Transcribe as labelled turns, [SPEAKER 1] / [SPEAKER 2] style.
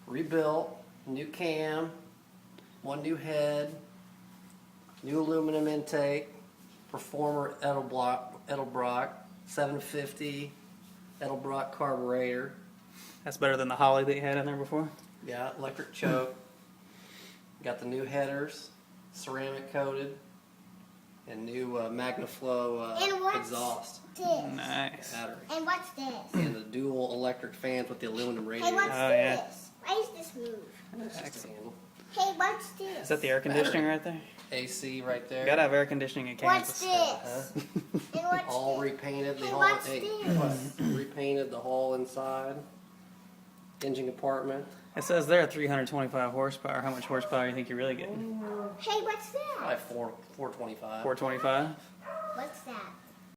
[SPEAKER 1] rebuilt, new cam, one new head, new aluminum intake, Performer Edelbrock 750 Edelbrock carburetor.
[SPEAKER 2] That's better than the Holly that you had in there before?
[SPEAKER 1] Yeah, electric choke. Got the new headers, ceramic coated, and new MagnaFlow exhaust.
[SPEAKER 3] This?
[SPEAKER 2] Nice.
[SPEAKER 1] Battery.
[SPEAKER 3] And what's this?
[SPEAKER 1] And the dual electric fans with the aluminum radiator.
[SPEAKER 3] Hey, what's
[SPEAKER 2] Oh, yeah.
[SPEAKER 3] this? Why does this move?
[SPEAKER 1] That's just a handle.
[SPEAKER 3] Hey, what's this?
[SPEAKER 2] Is that the air conditioning right there?
[SPEAKER 1] AC right there.
[SPEAKER 2] You gotta have air conditioning in
[SPEAKER 3] What's
[SPEAKER 2] Kansas.
[SPEAKER 3] this? And what's
[SPEAKER 1] All
[SPEAKER 3] this?
[SPEAKER 1] repainted. The
[SPEAKER 3] Hey,
[SPEAKER 1] whole
[SPEAKER 3] what's this?
[SPEAKER 1] repainted the whole inside. Engine compartment.
[SPEAKER 2] It says there 325 horsepower. How much horsepower do you think you're really getting?
[SPEAKER 3] Hey, what's that?
[SPEAKER 1] Probably 425.
[SPEAKER 2] 425?
[SPEAKER 3] What's that?